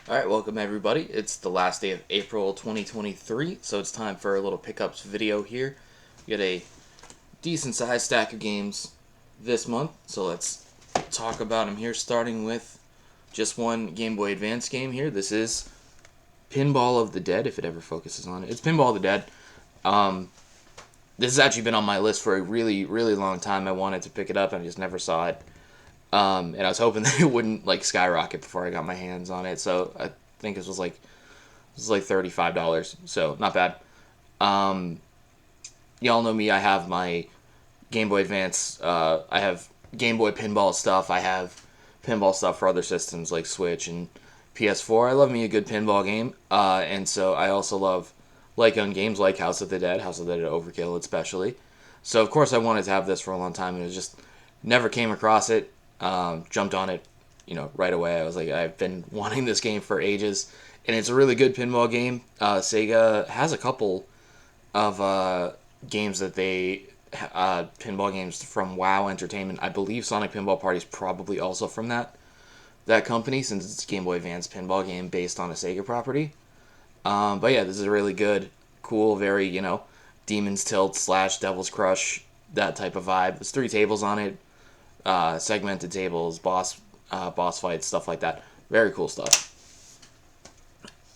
Alright, welcome everybody. It's the last day of April 2023, so it's time for a little pickups video here. We got a decent sized stack of games this month, so let's talk about them here, starting with just one Game Boy Advance game here. This is Pinball of the Dead, if it ever focuses on it. It's Pinball of the Dead. This has actually been on my list for a really, really long time. I wanted to pick it up and I just never saw it. And I was hoping that it wouldn't like skyrocket before I got my hands on it. So I think this was like $35, so not bad. Y'all know me. I have my Game Boy Advance. I have Game Boy pinball stuff. I have pinball stuff for other systems like Switch and PS4. I love me a good pinball game, and so I also love on games like House of the Dead Overkill especially. So of course I wanted to have this for a long time, and it was just never came across it. Jumped on it, right away. I was like, I've been wanting this game for ages, and it's a really good pinball game. Sega has a couple of games that pinball games from WoW Entertainment. I believe Sonic Pinball Party is probably also from that company, since it's a Game Boy Advance pinball game based on a Sega property. But yeah, this is a really good, cool, very Demon's Tilt / Devil's Crush, that type of vibe. There's 3 tables on it. Segmented tables, boss fights, stuff like that. Very cool stuff.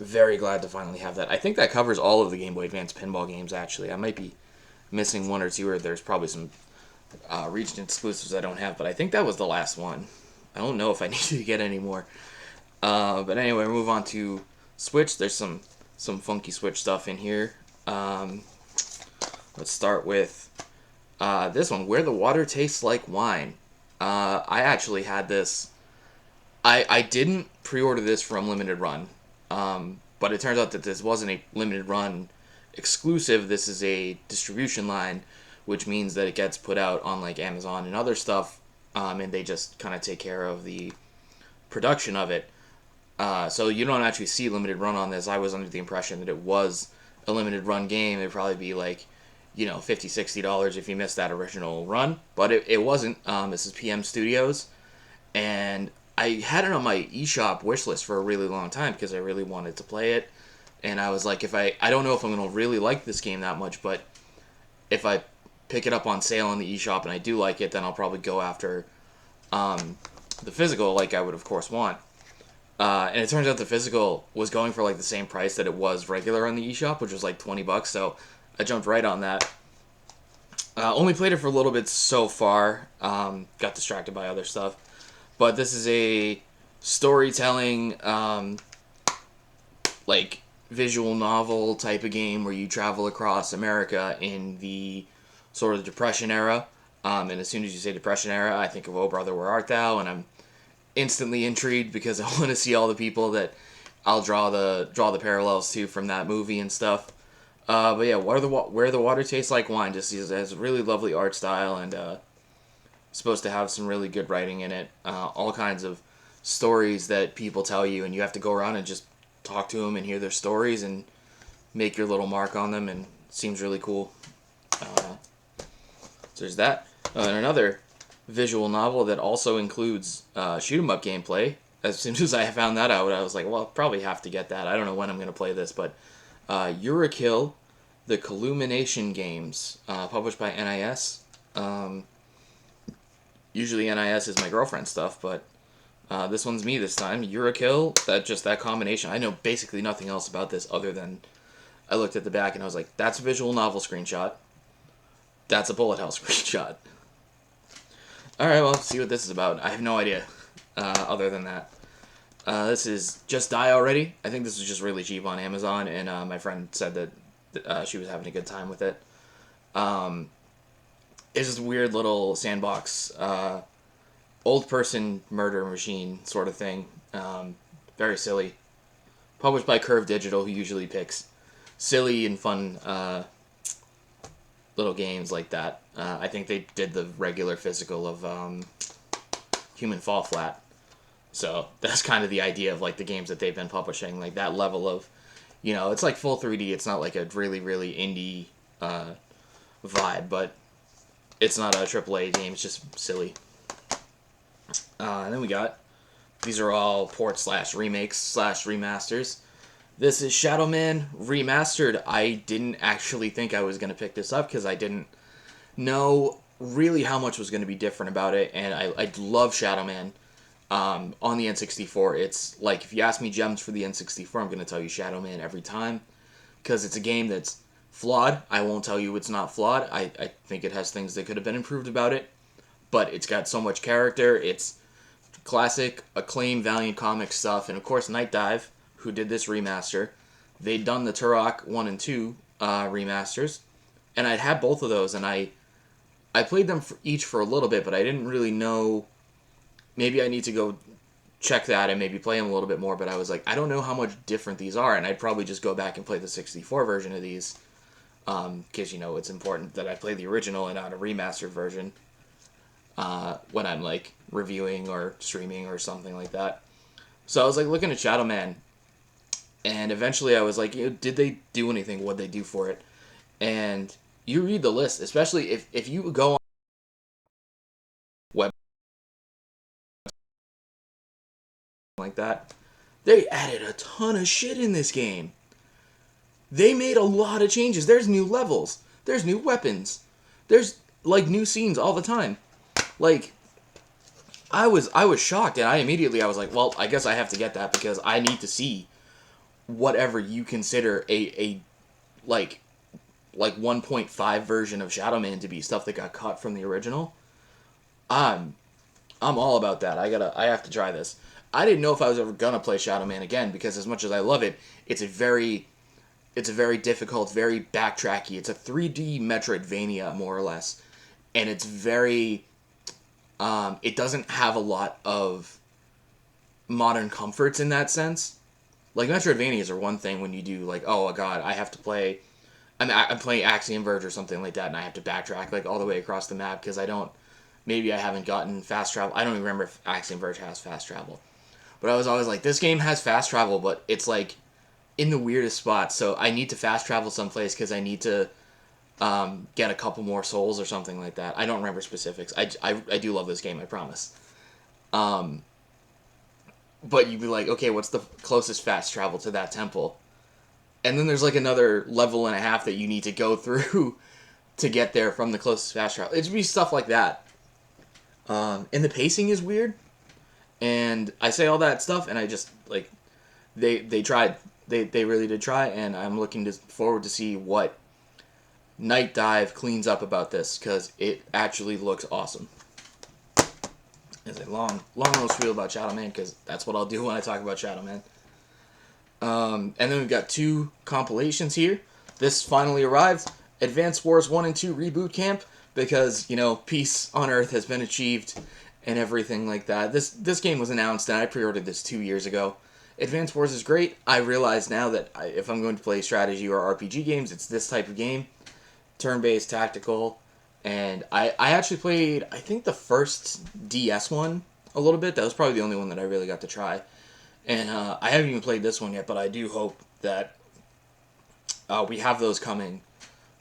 Very glad to finally have that. I think that covers all of the Game Boy Advance pinball games, actually. I might be missing one or two, or there's probably some region exclusives I don't have, but I think that was the last one. I don't know if I need to get any more. But anyway, we move on to Switch. There's some funky Switch stuff in here. Let's start with this one, Where the Water Tastes Like Wine. I actually had this. I didn't pre-order this from Limited Run, but it turns out that this wasn't a Limited Run exclusive. This is a distribution line, which means that it gets put out on like Amazon and other stuff, and they just kind of take care of the production of it. So you don't actually see Limited Run on this. I was under the impression that it was a Limited Run game. It'd probably be like $50, $60 if you missed that original run. But it wasn't. This is PM Studios. And I had it on my eShop wishlist for a really long time because I really wanted to play it. And I was like, I don't know if I'm going to really like this game that much, but if I pick it up on sale on the eShop and I do like it, then I'll probably go after the physical like I would, of course, want. And it turns out the physical was going for like the same price that it was regular on the eShop, which was like $20. So I jumped right on that. Only played it for a little bit so far. Got distracted by other stuff. But this is a storytelling, like visual novel type of game where you travel across America in the sort of Depression era. And as soon as you say Depression era, I think of Oh Brother, Where Art Thou? And I'm instantly intrigued because I want to see all the people that I'll draw the parallels to from that movie and stuff. But yeah, Where the Water Tastes Like Wine just has a really lovely art style, and supposed to have some really good writing in it. All kinds of stories that people tell you, and you have to go around and just talk to them and hear their stories and make your little mark on them, and it seems really cool. So there's that. And another visual novel that also includes shoot 'em up gameplay. As soon as I found that out, I was like, well, I'll probably have to get that. I don't know when I'm going to play this, but Yurukill, the Calumination games, published by NIS. Usually NIS is my girlfriend's stuff, but this one's me this time. Yurukill, that combination. I know basically nothing else about this other than I looked at the back and I was like, that's a visual novel screenshot. That's a bullet hell screenshot. Alright, well, let's see what this is about. I have no idea, other than that. This is Just Die Already. I think this was just really cheap on Amazon, and my friend said that she was having a good time with it. It's just a weird little sandbox, old person murder machine sort of thing. Very silly. Published by Curve Digital, who usually picks silly and fun little games like that. I think they did the regular physical of Human Fall Flat. So that's kind of the idea of like the games that they've been publishing, like that level of, it's like full 3D. It's not like a really, really indie vibe, but it's not a AAA game. It's just silly. And then we got These are all ports slash remakes slash remasters. This is Shadow Man Remastered. I didn't actually think I was going to pick this up because I didn't know really how much was going to be different about it, and I love Shadow Man on the N64. It's like, if you ask me gems for the N64, I'm going to tell you Shadow Man every time, because it's a game that's flawed. I won't tell you it's not flawed. I think it has things that could have been improved about it, but it's got so much character. It's classic Acclaim Valiant Comics stuff, and of course Night Dive, who did this remaster. They'd done the Turok 1 and 2 remasters, and I'd had both of those, and I played them each for a little bit, but I didn't really know. Maybe I need to go check that and maybe play them a little bit more, but I was like, I don't know how much different these are, and I'd probably just go back and play the 64 version of these, because, it's important that I play the original and not a remastered version when I'm, like, reviewing or streaming or something like that. So I was, like, looking at Shadow Man, and eventually I was like, did they do anything? What'd they do for it? And you read the list, especially if you go on web like that, they added a ton of shit in this game. They made a lot of changes. There's new levels. There's new weapons. There's, like, new scenes all the time. Like, I was shocked, and I was like, well, I guess I have to get that because I need to see whatever you consider a like 1.5 version of Shadow Man to be stuff that got cut from the original. I'm all about that. I have to try this. I didn't know if I was ever gonna play Shadow Man again, because as much as I love it, it's a very difficult, very backtracky. It's a 3D Metroidvania, more or less, and it's very. It doesn't have a lot of modern comforts in that sense. Like, Metroidvanias are one thing when you do, like, oh god, I have to play. I'm playing Axiom Verge or something like that, and I have to backtrack, like, all the way across the map because maybe I haven't gotten fast travel. I don't even remember if Axiom Verge has fast travel. But I was always like, this game has fast travel, but it's, like, in the weirdest spots, so I need to fast travel someplace because I need to get a couple more souls or something like that. I don't remember specifics. I do love this game, I promise. But you'd be like, okay, what's the closest fast travel to that temple? And then there's, like, another level and a half that you need to go through to get there from the closest fast travel. It'd be stuff like that. And the pacing is weird. And I say all that stuff, and I just, like, they tried. They really did try, and I'm looking forward to see what Night Dive cleans up about this, because it actually looks awesome. It's a long little spiel about Shadow Man, because that's what I'll do when I talk about Shadow Man. And then we've got 2 compilations here. This finally arrived. Advance Wars 1 and 2 Reboot Camp, because, peace on Earth has been achieved and everything like that. This game was announced, and I pre-ordered this 2 years ago. Advance Wars is great. I realize now that if I'm going to play strategy or RPG games, it's this type of game. Turn-based, tactical. And I actually played, I think, the first DS one a little bit. That was probably the only one that I really got to try. And I haven't even played this one yet, but I do hope that we have those coming,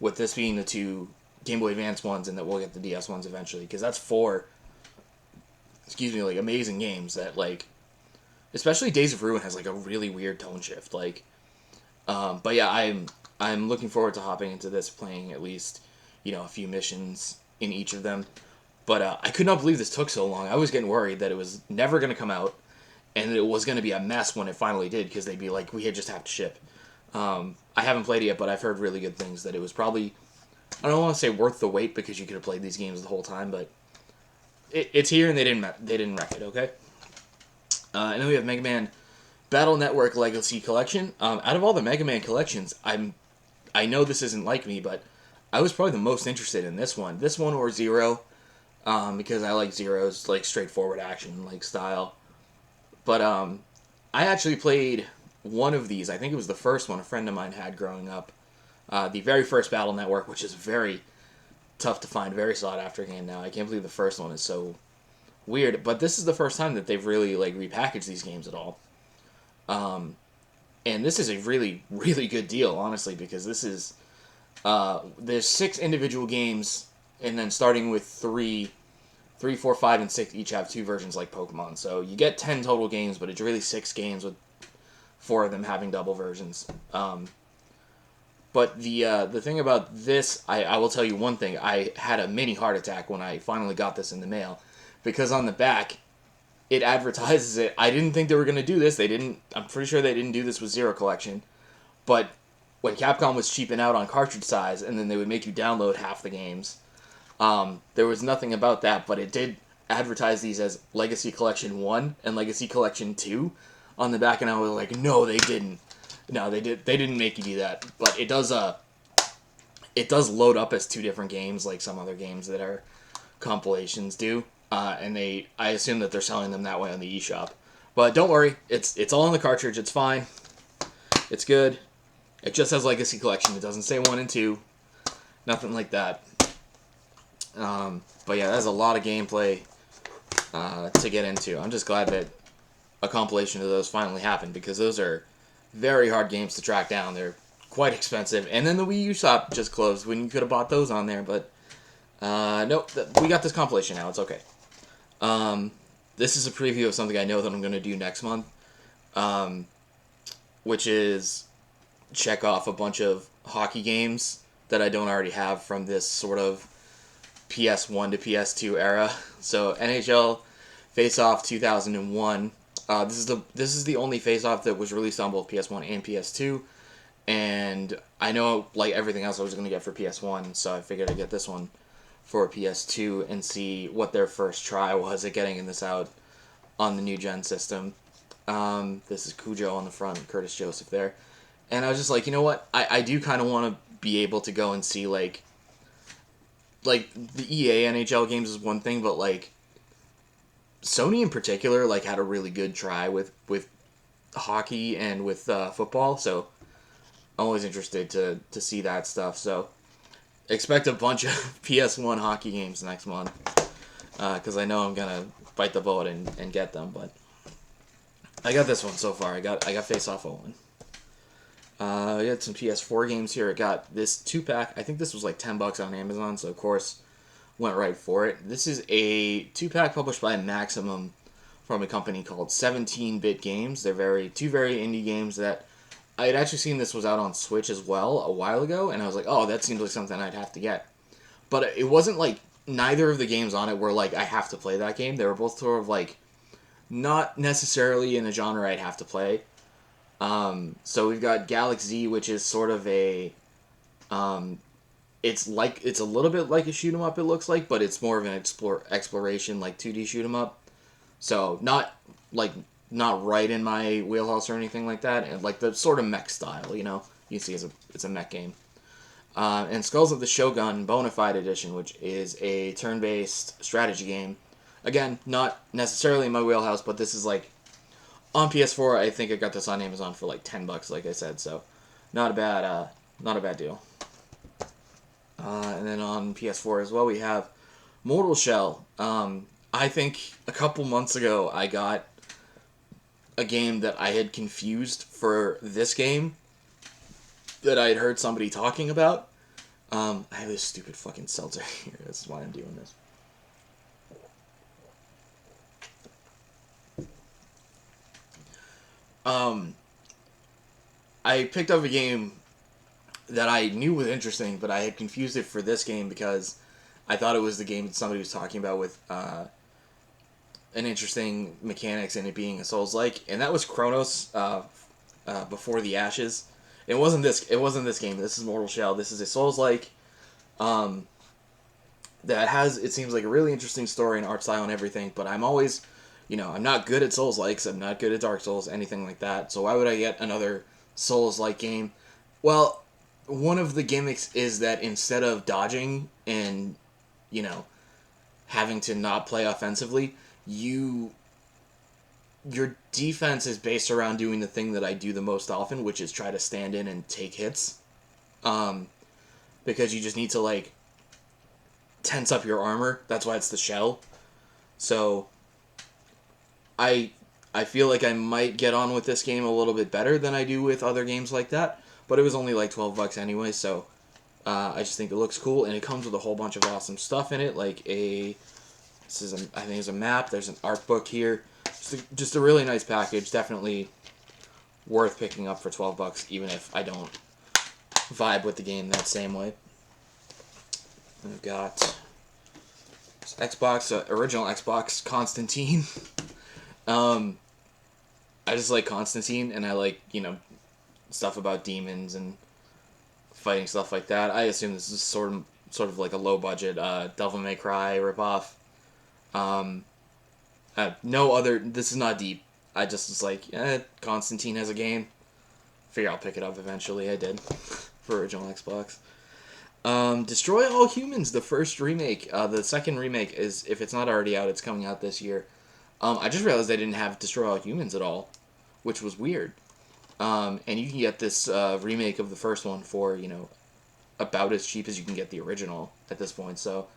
with this being the 2 Game Boy Advance ones, and that we'll get the DS ones eventually. Because that's 4, like, amazing games that, like, especially Days of Ruin has, like, a really weird tone shift. Like, but yeah, I'm looking forward to hopping into this, playing at least, a few missions in each of them. But I could not believe this took so long. I was getting worried that it was never going to come out, and it was going to be a mess when it finally did, because they'd be like, we just have to ship. I haven't played it yet, but I've heard really good things, that it was probably, I don't want to say worth the wait, because you could have played these games the whole time, but it's here, and they didn't wreck it, okay? And then we have Mega Man Battle Network Legacy Collection. Out of all the Mega Man collections, I know this isn't like me, but I was probably the most interested in this one. This one or Zero, because I like Zero's, like, straightforward action, like, style. But I actually played one of these. I think it was the first one a friend of mine had growing up. The very first Battle Network, which is very tough to find, very sought after game now. I can't believe the first one is so weird. But this is the first time that they've really, like, repackaged these games at all. And this is a really, really good deal, honestly, because this is there's 6 individual games, and then starting with 3 3, 4, 5, and 6 each have 2 versions like Pokemon. So you get 10 total games, but it's really 6 games with 4 of them having double versions. But the thing about this, I will tell you one thing. I had a mini heart attack when I finally got this in the mail. Because on the back, it advertises it. I didn't think they were going to do this. I'm pretty sure they didn't do this with Zero Collection. But when Capcom was cheaping out on cartridge size, and then they would make you download half the games, there was nothing about that, but it did advertise these as Legacy Collection 1 and Legacy Collection 2 on the back, and I was like, no, they didn't. No, they didn't make you do that. But it does load up as 2 different games, like some other games that are compilations do. And I assume that they're selling them that way on the eShop. But don't worry, it's all in the cartridge, it's fine. It's good. It just has Legacy Collection. It doesn't say 1 and 2. Nothing like that. But yeah, that's a lot of gameplay to get into. I'm just glad that a compilation of those finally happened, because those are very hard games to track down. They're quite expensive. And then the Wii U shop just closed when you could have bought those on there. But nope, we got this compilation now. It's okay. This is a preview of something I know that I'm going to do next month, which is check off a bunch of hockey games that I don't already have from this sort of PS1 to PS2 era. So NHL FaceOff 2001. This is the only FaceOff that was released on both PS1 and PS2, and I know, like everything else I was going to get for PS1, so I figured I'd get this one for PS2 and see what their first try was at getting this out on the new gen system. This is Cujo on the front, Curtis Joseph there. And I was just like, you know what? I do kind of want to be able to go and see, like the EA NHL games is one thing, but, like, Sony in particular, like, had a really good try with hockey and with football, so I'm always interested to see that stuff. So expect a bunch of PS1 hockey games next month, because I know I'm going to bite the bullet and get them, but I got this one so far. I got FaceOff 01. I got some PS4 games here. I got this 2-pack. I think this was like $10 on Amazon, so of course went right for it. This is a 2-pack published by Maximum from a company called 17-Bit Games. They're two very indie games that I had actually seen. This was out on Switch as well a while ago, and I was like, oh, that seems like something I'd have to get. But it wasn't like neither of the games on it were like I have to play that game. They were both sort of like not necessarily in a genre I'd have to play. So we've got Galak-Z, which is sort of a, it's a little bit like a shoot 'em up, it looks like, but it's more of an exploration, like 2D shoot 'em up. So not right in my wheelhouse or anything like that, and like the sort of mech style, you know, you see it's a mech game. And Skulls of the Shogun Bonafide Edition, which is a turn-based strategy game. Again, not necessarily in my wheelhouse, but this is like on PS4. I think I got this on Amazon for like $10, like I said, so not a bad deal. And then on PS4 as well, we have Mortal Shell. I think a couple months ago I got a game that I had confused for this game that I had heard somebody talking about. I have this stupid fucking seltzer here. This is why I'm doing this. I picked up a game that I knew was interesting, but I had confused it for this game because I thought it was the game that somebody was talking about with an interesting mechanics and it being a Souls-like, and that was Chronos Before the Ashes. It wasn't this game. This is Mortal Shell. This is a Souls-like that has, it seems like, a really interesting story and art style and everything, but I'm always, I'm not good at Souls-likes. I'm not good at Dark Souls, anything like that, so why would I get another Souls-like game? Well, one of the gimmicks is that instead of dodging and, having to not play offensively, your defense is based around doing the thing that I do the most often, which is try to stand in and take hits. Because you just need to, tense up your armor. That's why it's the shell. So, I feel like I might get on with this game a little bit better than I do with other games like that. But it was only like $12 anyway, so I just think it looks cool. And it comes with a whole bunch of awesome stuff in it, like a This is, I think there's a map. There's an art book here. Just a really nice package. Definitely worth picking up for $12, even if I don't vibe with the game that same way. And we've got Xbox, original Xbox, Constantine. I just like Constantine, and I like, stuff about demons and fighting stuff like that. I assume this is sort of like a low budget Devil May Cry ripoff. This is not deep. I just was like, Constantine has a game. Figure I'll pick it up eventually. I did for original Xbox. Destroy All Humans, the first remake. The second remake is, if it's not already out, it's coming out this year. I just realized they didn't have Destroy All Humans at all, which was weird. And you can get this remake of the first one for, about as cheap as you can get the original at this point. So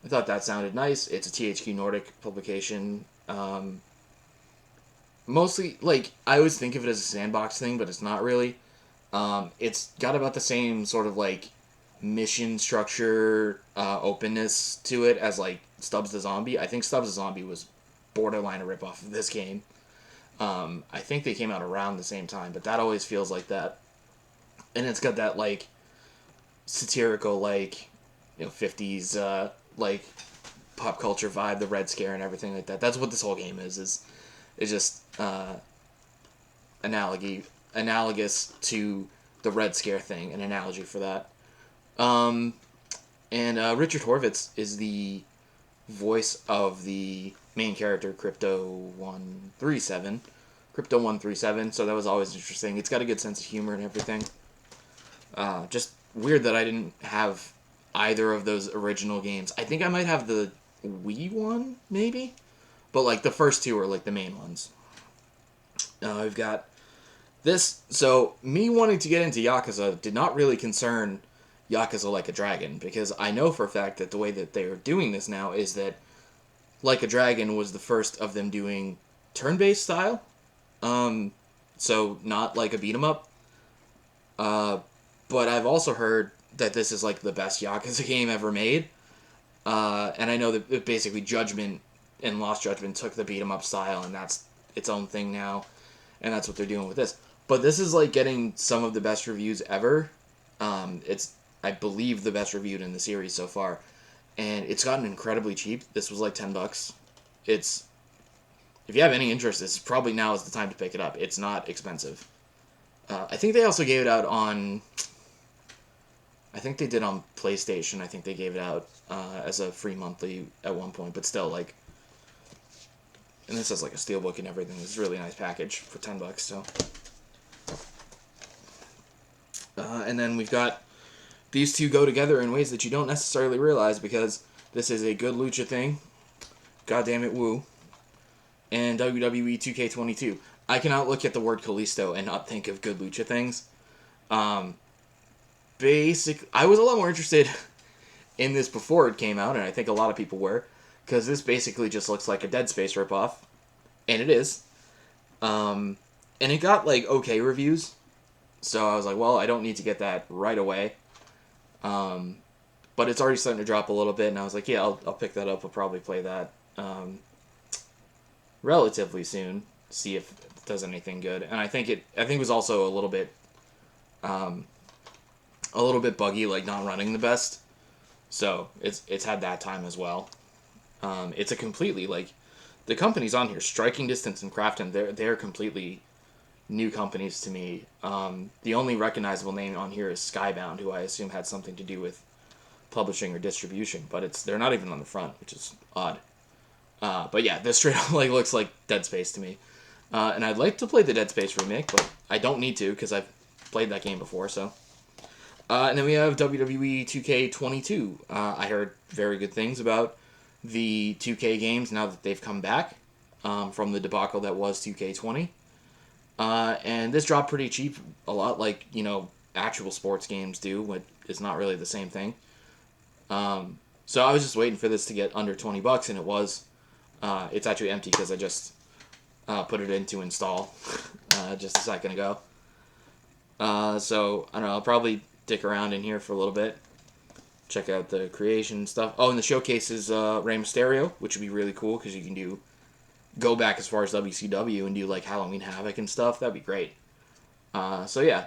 I thought that sounded nice. It's a THQ Nordic publication. Mostly, I always think of it as a sandbox thing, but it's not really. It's got about the same sort of, mission structure, openness to it as, Stubbs the Zombie. I think Stubbs the Zombie was borderline a ripoff of this game. I think they came out around the same time, but that always feels like that. And it's got that, satirical, 50s, pop culture vibe, the Red Scare and everything like that. That's what this whole game is just analogous to the Red Scare thing, an analogy for that. And Richard Horvitz is the voice of the main character, Crypto137, so that was always interesting. It's got a good sense of humor and everything. Just weird that I didn't have either of those original games. I think I might have the Wii one, maybe? But, the first two are, the main ones. I've got this. So, me wanting to get into Yakuza did not really concern Yakuza Like a Dragon, because I know for a fact that the way that they are doing this now is that Like a Dragon was the first of them doing turn-based style. So, not like a beat-em-up. But I've also heard that this is, the best Yakuza game ever made. And I know that basically Judgment and Lost Judgment took the beat-em-up style, and that's its own thing now. And that's what they're doing with this. But this is, getting some of the best reviews ever. It's, I believe, the best reviewed in the series so far. And it's gotten incredibly cheap. This was, $10. It's... If you have any interest, this is probably now is the time to pick it up. It's not expensive. I think they also gave it out on... I think they did on PlayStation. I think they gave it out as a free monthly at one point. But still, And this has, a steelbook and everything. It's a really nice package for $10, so... and then we've got... These two go together in ways that you don't necessarily realize, because this is a good lucha thing. God damn it, woo. And WWE 2K22. I cannot look at the word Kalisto and not think of good lucha things. I was a lot more interested in this before it came out, and I think a lot of people were, because this basically just looks like a Dead Space ripoff, and it is. And it got, okay reviews, so I was like, well, I don't need to get that right away. But it's already starting to drop a little bit, and I was like, yeah, I'll pick that up. I'll probably play that relatively soon, see if it does anything good. And I think it was also a little bit buggy, not running the best. So it's had that time as well. It's a completely the companies on here, Striking Distance and Crafton, they're completely new companies to me. The only recognizable name on here is Skybound, who I assume had something to do with publishing or distribution, but they're not even on the front, which is odd. But yeah, this straight up looks like Dead Space to me. And I'd like to play the Dead Space remake, but I don't need to because I've played that game before, so. And then we have WWE 2K22. I heard very good things about the 2K games now that they've come back from the debacle that was 2K20. And this dropped pretty cheap, a lot like, actual sports games do, but it's not really the same thing. So I was just waiting for this to get under $20, and it was. It's actually empty because I just put it in to install just a second ago. So, I don't know, I'll probably dick around in here for a little bit. check out the creation stuff. Oh, and the showcase is Rey Mysterio, which would be really cool because you can go back as far as WCW and do like Halloween Havoc and stuff. That'd be great. So yeah,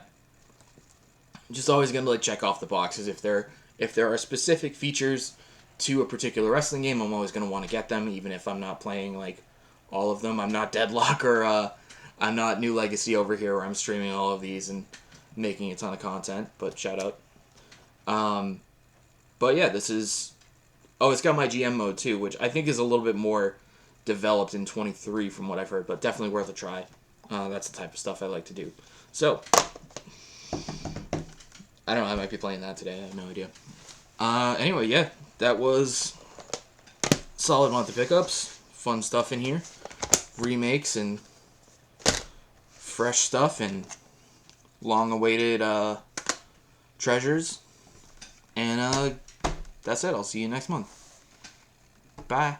just always gonna like check off the boxes. If there are specific features to a particular wrestling game, I'm always gonna want to get them, even if I'm not playing like all of them. I'm not Deadlock or I'm not New Legacy over here where I'm streaming all of these and making a ton of content. But shout out. But yeah, this is. Oh, it's got my GM mode too, which I think is a little bit more developed in 23 from what I've heard, but definitely worth a try. That's the type of stuff I like to do. So, I don't know, I might be playing that today, I have no idea. Anyway, yeah, that was solid month of pickups. Fun stuff in here. Remakes and fresh stuff and long-awaited treasures. And that's it. I'll see you next month. Bye.